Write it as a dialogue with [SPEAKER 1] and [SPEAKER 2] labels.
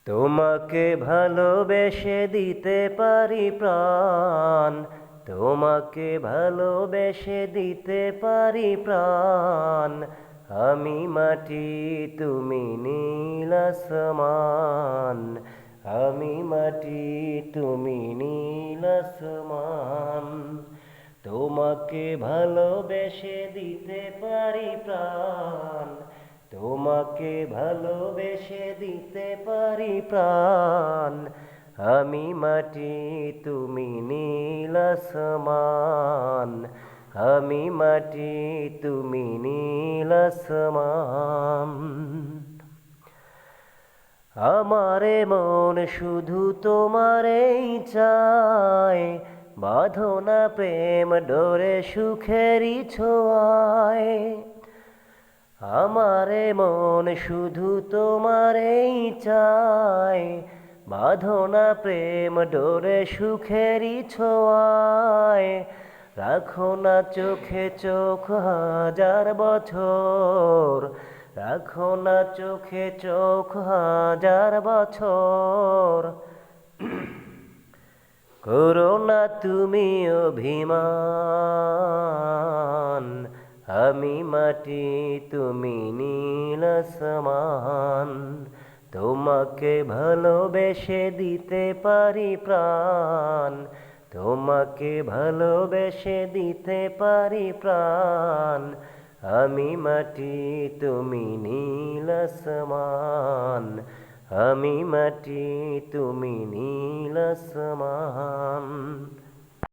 [SPEAKER 1] তোমাকে ভালোবেসে দিতে পারি প্রাণ, তোমাকে ভালোবেসে দিতে পারি প্রাণ। আমি মাটি তুমি নীল আসমান, আমি মাটি তুমি নীল আসমান। তোমাকে ভালোবেসে দিতে পারি প্রাণ, তোমাকে ভালোবেসে দিতে পারি প্রাণ। আমি মাটি তুমি নীল আসমান, আমি মাটি তুমি নীল আসমান। আমারে মন শুধু তোমারেই চায়, বাঁধনা প্রেম ডোরে সুখেরই ছোঁয়ায়। আমারে মন শুধু তোমারেই চায়, বাঁধনা প্রেম ডোরে সুখেরই ছোঁয়ায়। রাখো না চোখে চোখ হাজার বছর, রাখো না চোখে চোখ হাজার বছর। করো না তুমি অভিমান, আমি মাটি তুমি নীল আসমান। তোমাকে ভালোবেসে দিতে পারি প্রাণ, তোমাকে ভালোবেসে দিতে পারি প্রাণ। আমি মাটি তুমি নীল আসমান, আমি মাটি তুমি নীল আসমান।